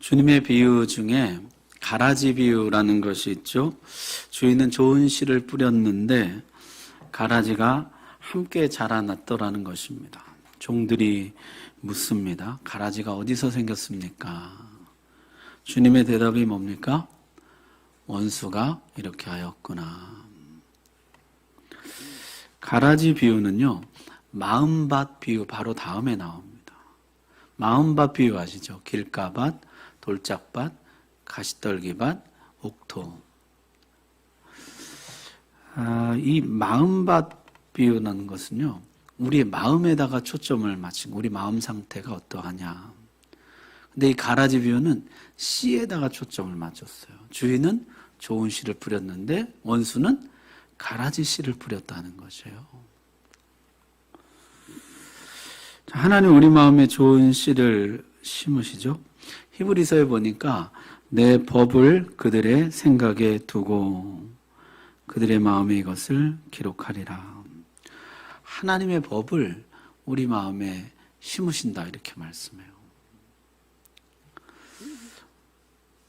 주님의 비유 중에 가라지 비유라는 것이 있죠. 주인은 좋은 씨를 뿌렸는데 가라지가 함께 자라났더라는 것입니다. 종들이 묻습니다. 가라지가 어디서 생겼습니까? 주님의 대답이 뭡니까? 원수가 이렇게 하였구나. 가라지 비유는요, 마음밭 비유 바로 다음에 나옵니다. 마음밭 비유 아시죠? 길가밭, 돌짝밭, 가시떨기밭, 옥토. 이 마음밭 비유라는 것은요, 우리의 마음에다가 초점을 맞춘, 우리 마음 상태가 어떠하냐. 근데 이 가라지 비유는 씨에다가 초점을 맞췄어요. 주인은 좋은 씨를 뿌렸는데 원수는 가라지 씨를 뿌렸다는 것이에요. 하나님 우리 마음에 좋은 씨를 심으시죠. 히브리서에 보니까 내 법을 그들의 생각에 두고 그들의 마음에 이것을 기록하리라. 하나님의 법을 우리 마음에 심으신다 이렇게 말씀해요.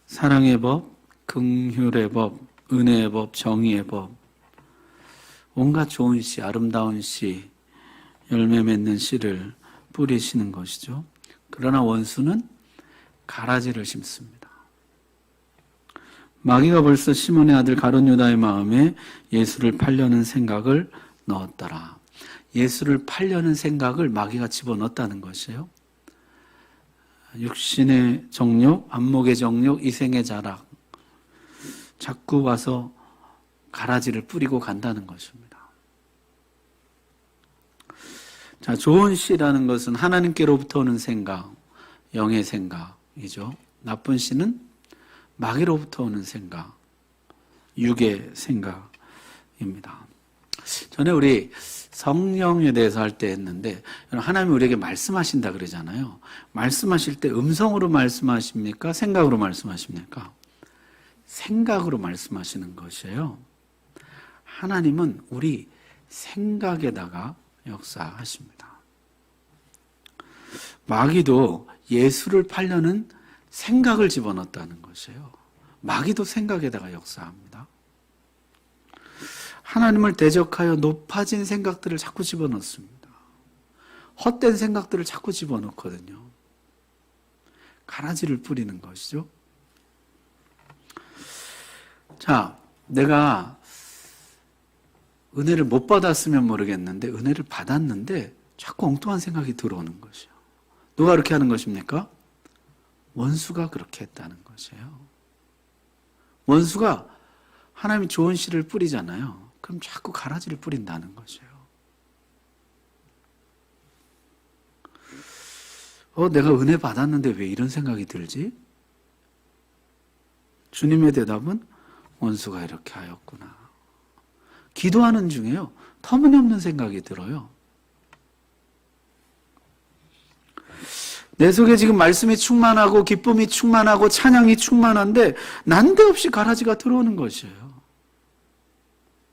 사랑의 법, 긍휼의 법, 은혜의 법, 정의의 법, 온갖 좋은 씨, 아름다운 씨, 열매 맺는 씨를 뿌리시는 것이죠. 그러나 원수는 가라지를 심습니다. 마귀가 벌써 시몬의 아들 가룟 유다의 마음에 예수를 팔려는 생각을 넣었더라. 예수를 팔려는 생각을 마귀가 집어넣었다는 것이에요. 육신의 정욕, 안목의 정욕, 이생의 자락, 자꾸 와서 가라지를 뿌리고 간다는 것입니다. 자, 좋은 씨라는 것은 하나님께로부터 오는 생각, 영의 생각이죠. 나쁜 씨는 마귀로부터 오는 생각, 육의 생각입니다. 전에 우리 성령에 대해서 할 때 했는데 하나님이 우리에게 말씀하신다 그러잖아요. 말씀하실 때 음성으로 말씀하십니까? 생각으로 말씀하십니까? 생각으로 말씀하시는 것이에요. 하나님은 우리 생각에다가 역사하십니다. 마귀도 예수를 팔려는 생각을 집어넣었다는 것이에요. 마귀도 생각에다가 역사합니다. 하나님을 대적하여 높아진 생각들을 자꾸 집어넣습니다. 헛된 생각들을 자꾸 집어넣거든요. 가라지를 뿌리는 것이죠. 자, 내가 은혜를 못 받았으면 모르겠는데 은혜를 받았는데 자꾸 엉뚱한 생각이 들어오는 것이요. 누가 그렇게 하는 것입니까? 원수가 그렇게 했다는 것이에요. 원수가 하나님이 좋은 씨를 뿌리잖아요. 그럼 자꾸 가라지를 뿌린다는 것이에요. 내가 은혜 받았는데 왜 이런 생각이 들지? 주님의 대답은 원수가 이렇게 하였구나. 기도하는 중에요, 터무니없는 생각이 들어요. 내 속에 지금 말씀이 충만하고 기쁨이 충만하고 찬양이 충만한데 난데없이 가라지가 들어오는 것이에요.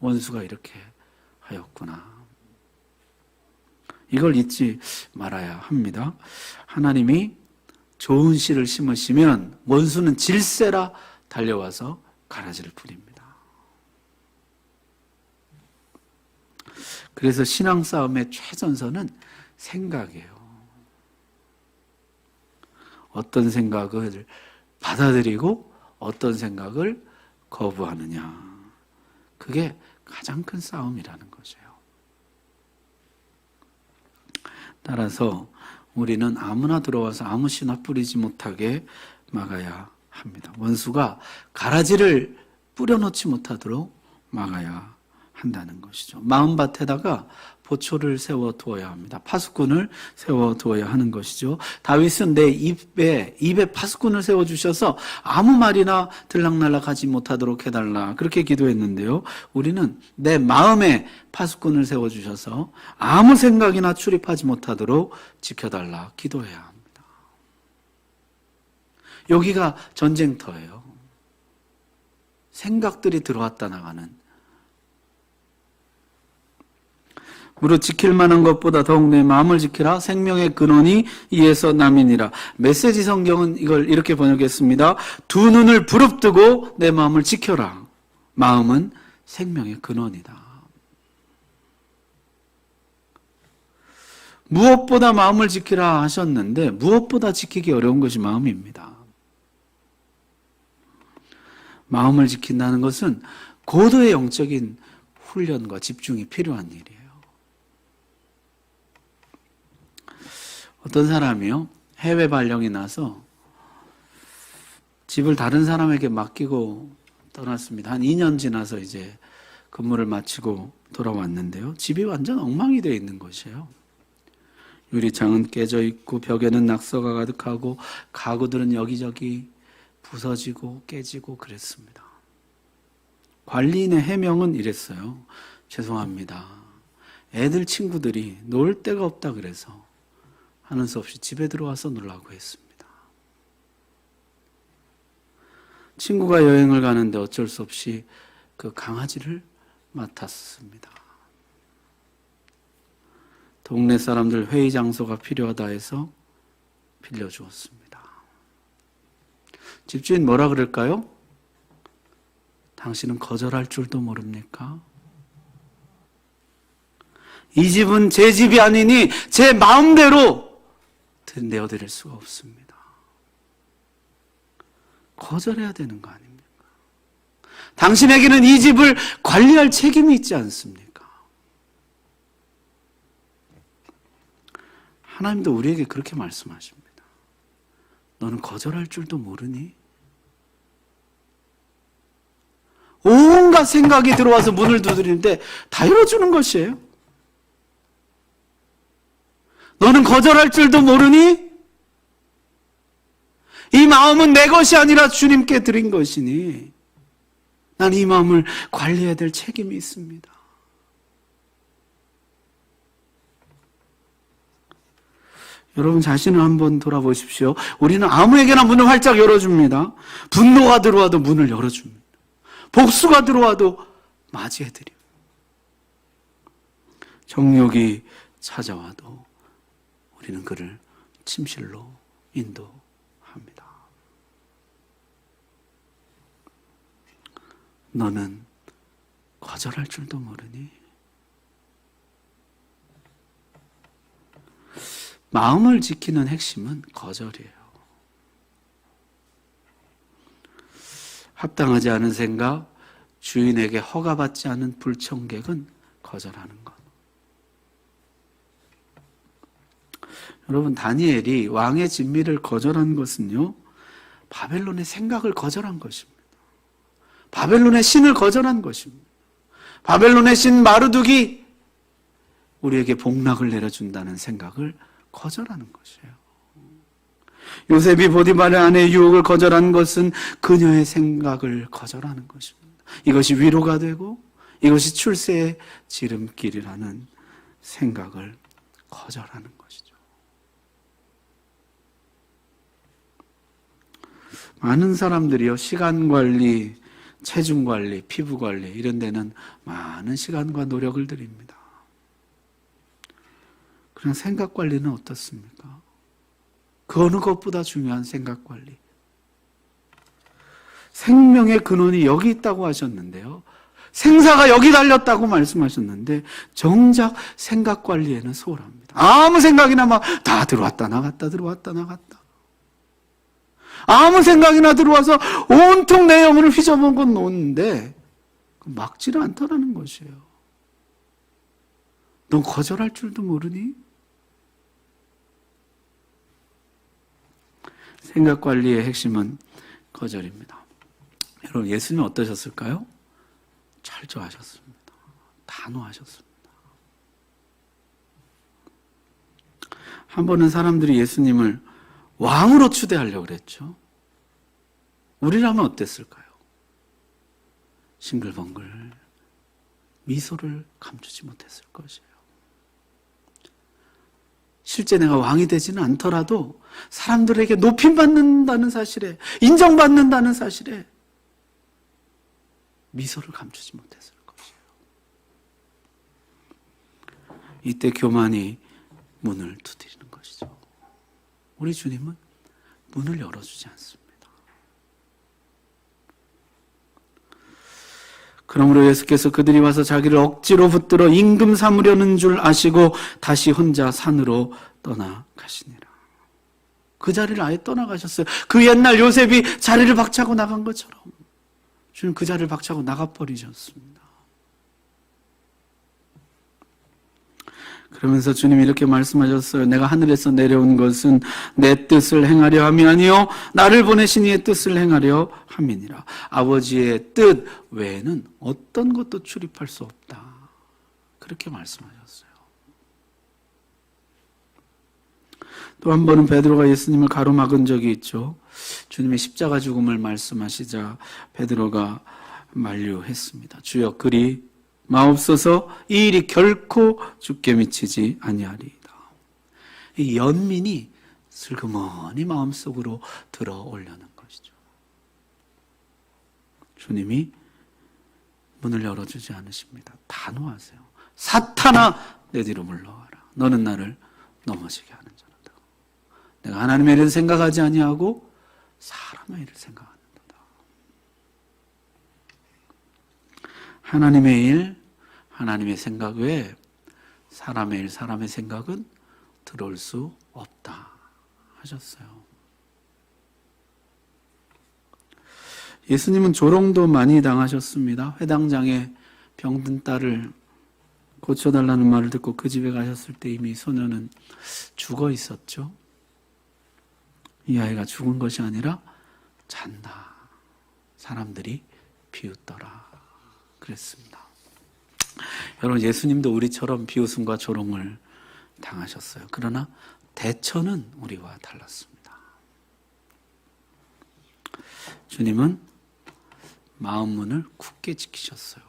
원수가 이렇게 하였구나. 이걸 잊지 말아야 합니다. 하나님이 좋은 씨를 심으시면 원수는 질세라 달려와서 가라지를 뿌립니다. 그래서 신앙 싸움의 최전선은 생각이에요. 어떤 생각을 받아들이고 어떤 생각을 거부하느냐. 그게 가장 큰 싸움이라는 것이에요. 따라서 우리는 아무나 들어와서 아무 씨나 뿌리지 못하게 막아야 합니다. 원수가 가라지를 뿌려놓지 못하도록 막아야 한다는 것이죠. 마음밭에다가 보초를 세워두어야 합니다. 파수꾼을 세워두어야 하는 것이죠. 다윗은 내 입에 파수꾼을 세워주셔서 아무 말이나 들락날락하지 못하도록 해달라 그렇게 기도했는데요. 우리는 내 마음에 파수꾼을 세워주셔서 아무 생각이나 출입하지 못하도록 지켜달라 기도해야 합니다. 여기가 전쟁터예요. 생각들이 들어왔다 나가는. 무릇 지킬 만한 것보다 더욱 내 마음을 지키라. 생명의 근원이 이에서 남이니라. 메시지 성경은 이걸 이렇게 번역했습니다. 두 눈을 부릅뜨고 내 마음을 지켜라. 마음은 생명의 근원이다. 무엇보다 마음을 지키라 하셨는데 무엇보다 지키기 어려운 것이 마음입니다. 마음을 지킨다는 것은 고도의 영적인 훈련과 집중이 필요한 일이에요. 어떤 사람이요, 해외 발령이 나서 집을 다른 사람에게 맡기고 떠났습니다. 한 2년 지나서 이제 근무를 마치고 돌아왔는데요. 집이 완전 엉망이 되어 있는 것이에요. 유리창은 깨져 있고 벽에는 낙서가 가득하고 가구들은 여기저기 부서지고 깨지고 그랬습니다. 관리인의 해명은 이랬어요. 죄송합니다. 애들 친구들이 놀 데가 없다 그래서 하는 수 없이 집에 들어와서 놀라고 했습니다. 친구가 여행을 가는데 어쩔 수 없이 그 강아지를 맡았습니다. 동네 사람들 회의 장소가 필요하다 해서 빌려주었습니다. 집주인 뭐라 그럴까요? 당신은 거절할 줄도 모릅니까? 이 집은 제 집이 아니니 제 마음대로 내어드릴 수가 없습니다. 거절해야 되는 거 아닙니까? 당신에게는 이 집을 관리할 책임이 있지 않습니까? 하나님도 우리에게 그렇게 말씀하십니다. 너는 거절할 줄도 모르니? 온갖 생각이 들어와서 문을 두드리는데 다 열어주는 것이에요. 너는 거절할 줄도 모르니? 이 마음은 내 것이 아니라 주님께 드린 것이니 난 이 마음을 관리해야 될 책임이 있습니다. 여러분 자신을 한번 돌아보십시오. 우리는 아무에게나 문을 활짝 열어줍니다. 분노가 들어와도 문을 열어줍니다. 복수가 들어와도 맞이해드립니다. 정욕이 찾아와도 우리는 그를 침실로 인도합니다. 너는 거절할 줄도 모르니? 마음을 지키는 핵심은 거절이에요. 합당하지 않은 생각, 주인에게 허가받지 않은 불청객은 거절하는 것. 여러분, 다니엘이 왕의 진미를 거절한 것은요, 바벨론의 생각을 거절한 것입니다. 바벨론의 신을 거절한 것입니다. 바벨론의 신 마르둑이 우리에게 복락을 내려준다는 생각을 거절하는 것이에요. 요셉이 보디발의 아내의 유혹을 거절한 것은 그녀의 생각을 거절하는 것입니다. 이것이 위로가 되고 이것이 출세의 지름길이라는 생각을 거절하는 것이죠. 많은 사람들이요, 시간 관리, 체중 관리, 피부 관리 이런 데는 많은 시간과 노력을 들입니다. 그냥 생각 관리는 어떻습니까? 그 어느 것보다 중요한 생각 관리. 생명의 근원이 여기 있다고 하셨는데요. 생사가 여기 달렸다고 말씀하셨는데 정작 생각 관리에는 소홀합니다. 아무 생각이나 막 다 들어왔다 나갔다 들어왔다 나갔다. 아무 생각이나 들어와서 온통 내 영혼을 휘저먹어 놓는데 막지를 않더라는 것이에요. 넌 거절할 줄도 모르니? 생각 관리의 핵심은 거절입니다. 여러분, 예수님은 어떠셨을까요? 철저하셨습니다. 단호하셨습니다. 한 번은 사람들이 예수님을 왕으로 추대하려고 그랬죠. 우리라면 어땠을까요? 싱글벙글 미소를 감추지 못했을 것이에요. 실제 내가 왕이 되지는 않더라도 사람들에게 높임받는다는 사실에, 인정받는다는 사실에 미소를 감추지 못했을 것이에요. 이때 교만이 문을 두드리는 것이죠. 우리 주님은 문을 열어주지 않습니다. 그러므로 예수께서 그들이 와서 자기를 억지로 붙들어 임금 삼으려는 줄 아시고 다시 혼자 산으로 떠나가시니라. 그 자리를 아예 떠나가셨어요. 그 옛날 요셉이 자리를 박차고 나간 것처럼 주님 그 자리를 박차고 나가버리셨습니다. 그러면서 주님이 이렇게 말씀하셨어요. 내가 하늘에서 내려온 것은 내 뜻을 행하려 함이 아니요 나를 보내신 이의 뜻을 행하려 함이니라. 아버지의 뜻 외에는 어떤 것도 출입할 수 없다. 그렇게 말씀하셨어요. 또 한 번은 베드로가 예수님을 가로막은 적이 있죠. 주님의 십자가 죽음을 말씀하시자 베드로가 만류했습니다. 주여 그리 마옵소서 이 일이 결코 주께 미치지 아니하리이다. 이 연민이 슬그머니 마음속으로 들어오려는 것이죠. 주님이 문을 열어주지 않으십니다. 단호하세요. 사탄아 내 뒤로 물러와라. 너는 나를 넘어지게 하는 자로다. 내가 하나님의 일을 생각하지 아니하고 사람의 일을 생각하는도다. 하나님의 일, 하나님의 생각 외에 사람의 일, 사람의 생각은 들어올 수 없다 하셨어요. 예수님은 조롱도 많이 당하셨습니다. 회당장에 병든 딸을 고쳐달라는 말을 듣고 그 집에 가셨을 때 이미 소녀는 죽어 있었죠. 이 아이가 죽은 것이 아니라 잔다. 사람들이 비웃더라. 그랬습니다. 여러분 예수님도 우리처럼 비웃음과 조롱을 당하셨어요. 그러나 대처는 우리와 달랐습니다. 주님은 마음 문을 굳게 지키셨어요.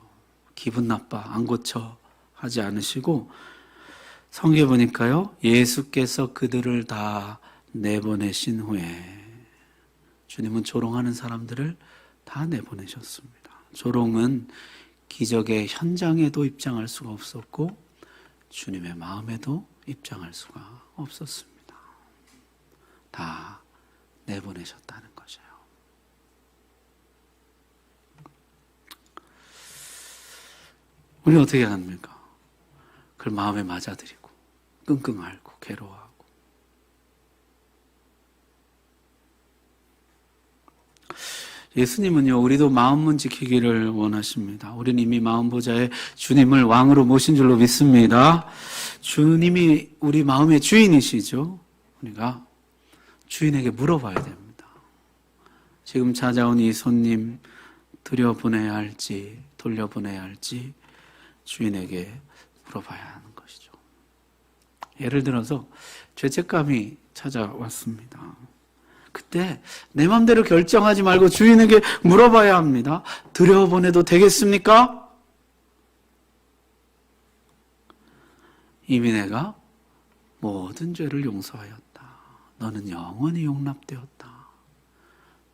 기분 나빠 안 고쳐 하지 않으시고 성경에 보니까요. 예수께서 그들을 다 내보내신 후에 주님은 조롱하는 사람들을 다 내보내셨습니다. 조롱은 기적의 현장에도 입장할 수가 없었고 주님의 마음에도 입장할 수가 없었습니다. 다 내보내셨다는 것이에요. 우리 어떻게 합니까? 그걸 마음에 맞아들이고 끙끙 앓고 괴로워하고 예수님은요, 우리도 마음문 지키기를 원하십니다. 우리는 이미 마음보좌에 주님을 왕으로 모신 줄로 믿습니다. 주님이 우리 마음의 주인이시죠. 우리가 주인에게 물어봐야 됩니다. 지금 찾아온 이 손님 들여보내야 할지 돌려보내야 할지 주인에게 물어봐야 하는 것이죠. 예를 들어서 죄책감이 찾아왔습니다. 그때 내 마음대로 결정하지 말고 주인에게 물어봐야 합니다. 들여보내도 되겠습니까? 이미 내가 모든 죄를 용서하였다. 너는 영원히 용납되었다.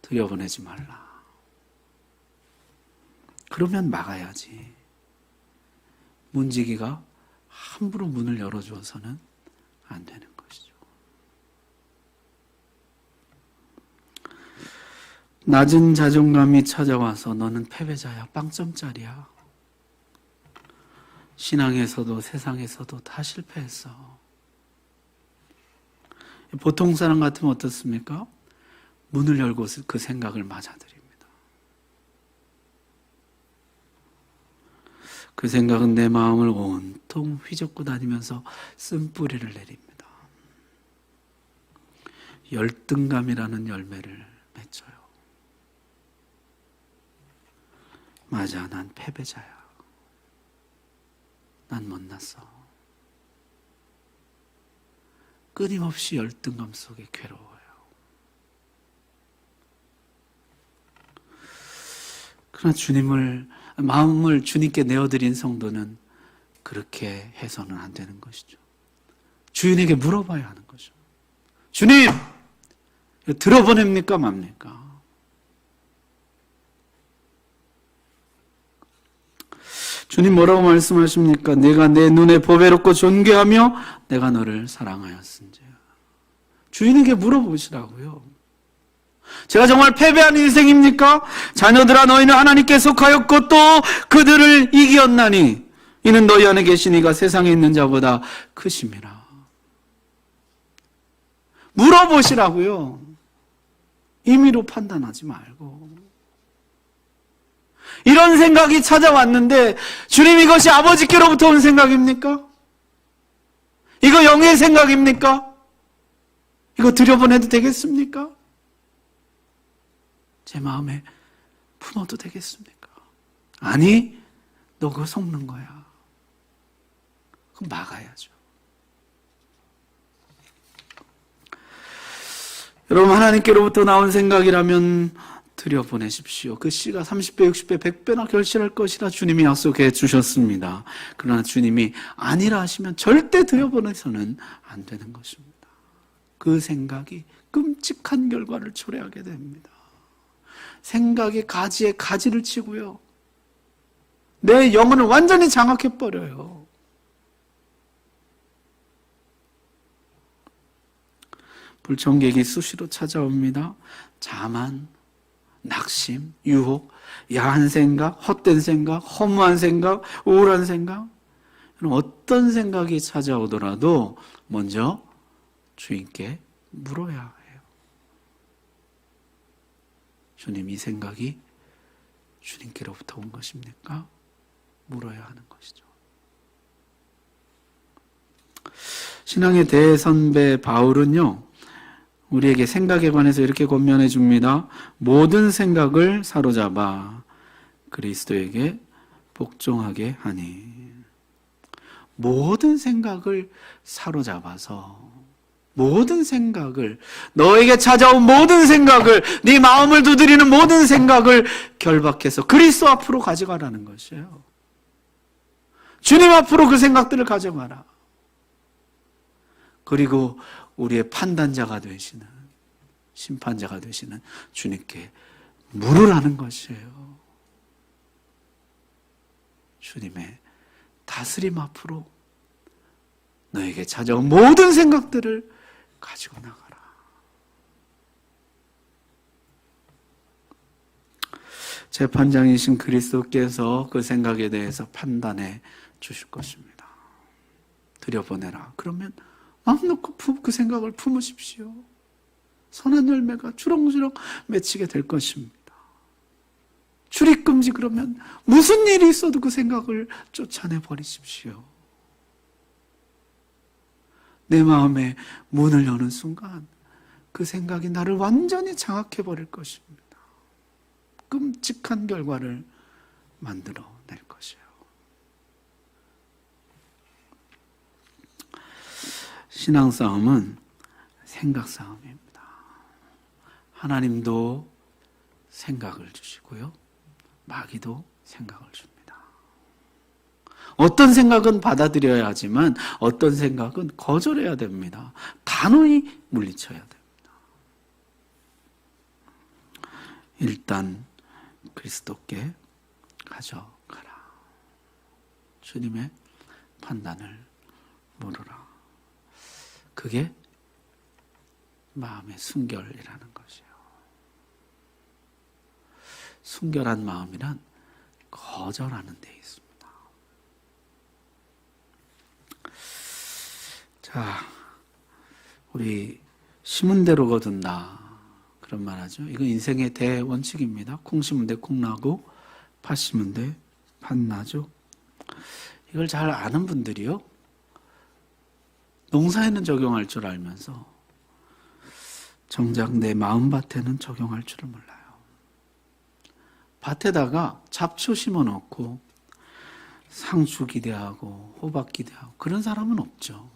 들여보내지 말라. 그러면 막아야지. 문지기가 함부로 문을 열어주어서는 안 되는 것이죠. 낮은 자존감이 찾아와서 너는 패배자야, 빵점짜리야. 신앙에서도 세상에서도 다 실패했어. 보통 사람 같으면 어떻습니까? 문을 열고 그 생각을 맞아들입니다. 그 생각은 내 마음을 온통 휘젓고 다니면서 쓴뿌리를 내립니다. 열등감이라는 열매를 맺어요. 맞아, 난 패배자야. 난 못났어. 끊임없이 열등감 속에 괴로워요. 그러나 마음을 주님께 내어드린 성도는 그렇게 해서는 안 되는 것이죠. 주인에게 물어봐야 하는 거죠. 주님! 들어보냅니까 맙니까? 주님 뭐라고 말씀하십니까? 내가 내 눈에 보배롭고 존귀하며 내가 너를 사랑하였은지. 주인에게 물어보시라고요. 제가 정말 패배한 인생입니까? 자녀들아 너희는 하나님께 속하였고 또 그들을 이기었나니 이는 너희 안에 계신 이가 세상에 있는 자보다 크심이라. 물어보시라고요. 임의로 판단하지 말고. 이런 생각이 찾아왔는데 주님 이것이 아버지께로부터 온 생각입니까? 이거 영의 생각입니까? 이거 들여보내도 되겠습니까? 제 마음에 품어도 되겠습니까? 아니, 너 그거 속는 거야. 그럼 막아야죠. 여러분, 하나님께로부터 나온 생각이라면 들여보내십시오. 그 씨가 30배, 60배, 100배나 결실할 것이라 주님이 약속해 주셨습니다. 그러나 주님이 아니라 하시면 절대 들여보내서는 안 되는 것입니다. 그 생각이 끔찍한 결과를 초래하게 됩니다. 생각의 가지에 가지를 치고요. 내 영혼을 완전히 장악해버려요. 불청객이 수시로 찾아옵니다. 자만, 낙심, 유혹, 야한 생각, 헛된 생각, 허무한 생각, 우울한 생각. 어떤 생각이 찾아오더라도 먼저 주인께 물어야 해요. 주님, 이 생각이 주님께로부터 온 것입니까? 물어야 하는 것이죠. 신앙의 대선배 바울은요, 우리에게 생각에 관해서 이렇게 권면해 줍니다. 모든 생각을 사로잡아 그리스도에게 복종하게 하니. 모든 생각을 사로잡아서, 모든 생각을, 너에게 찾아온 모든 생각을, 네 마음을 두드리는 모든 생각을 결박해서 그리스도 앞으로 가져가라는 것이에요. 주님 앞으로 그 생각들을 가져가라. 그리고 우리의 판단자가 되시는, 심판자가 되시는 주님께 물으라는 것이에요. 주님의 다스림 앞으로 너에게 찾아온 모든 생각들을 가지고 나가라. 재판장이신 그리스도께서 그 생각에 대해서 판단해 주실 것입니다. 들여보내라. 그러면 마음 놓고 그 생각을 품으십시오. 선한 열매가 주렁주렁 맺히게 될 것입니다. 출입금지 그러면 무슨 일이 있어도 그 생각을 쫓아내 버리십시오. 내 마음에 문을 여는 순간 그 생각이 나를 완전히 장악해 버릴 것입니다. 끔찍한 결과를 만들어 낼 것이에요. 신앙 싸움은 생각 싸움입니다. 하나님도 생각을 주시고요. 마귀도 생각을 줍니다. 어떤 생각은 받아들여야 하지만 어떤 생각은 거절해야 됩니다. 단호히 물리쳐야 됩니다. 일단 그리스도께 가져가라. 주님의 판단을 물으라. 그게 마음의 순결이라는 것이에요. 순결한 마음이란 거절하는 데 있습니다. 자, 우리 심은 대로 거둔다 그런 말 하죠. 이건 인생의 대원칙입니다. 콩 심은 데 콩 나고 팥 심은 데 팥 나죠. 이걸 잘 아는 분들이요, 농사에는 적용할 줄 알면서 정작 내 마음밭에는 적용할 줄을 몰라요. 밭에다가 잡초 심어놓고 상추 기대하고 호박 기대하고 그런 사람은 없죠.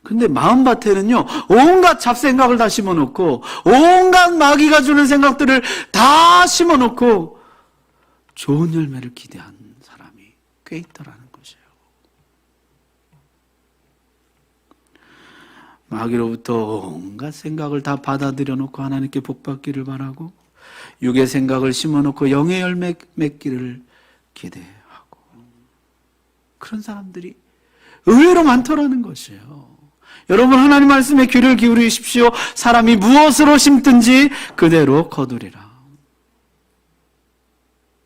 근데 마음밭에는요, 온갖 잡생각을 다 심어놓고 온갖 마귀가 주는 생각들을 다 심어놓고 좋은 열매를 기대한 사람이 꽤 있더라는 것이에요. 마귀로부터 온갖 생각을 다 받아들여 놓고 하나님께 복받기를 바라고 육의 생각을 심어놓고 영의 열매 맺기를 기대하고. 그런 사람들이 의외로 많더라는 것이에요. 여러분, 하나님 말씀에 귀를 기울이십시오. 사람이 무엇으로 심든지 그대로 거두리라.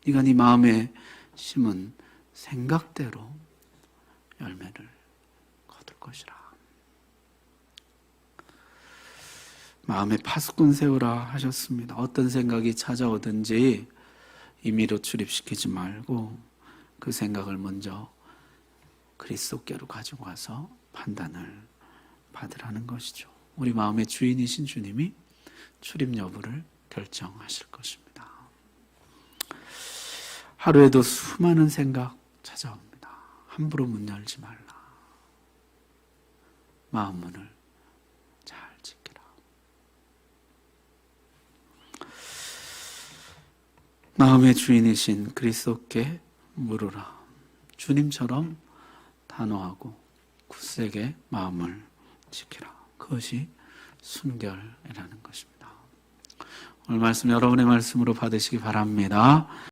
네가 네 마음에 심은 생각대로 열매를 거둘 것이라. 마음에 파수꾼 세우라 하셨습니다. 어떤 생각이 찾아오든지 임의로 출입시키지 말고 그 생각을 먼저 그리스도께로 가지고 와서 판단을 받으라는 것이죠. 우리 마음의 주인이신 주님이 출입 여부를 결정하실 것입니다. 하루에도 수많은 생각 찾아옵니다. 함부로 문 열지 말라. 마음 문을 잘 지키라. 마음의 주인이신 그리스도께 물으라. 주님처럼 단호하고 굳세게 마음을 지키라. 그것이 순결이라는 것입니다. 오늘 말씀 여러분의 말씀으로 받으시기 바랍니다.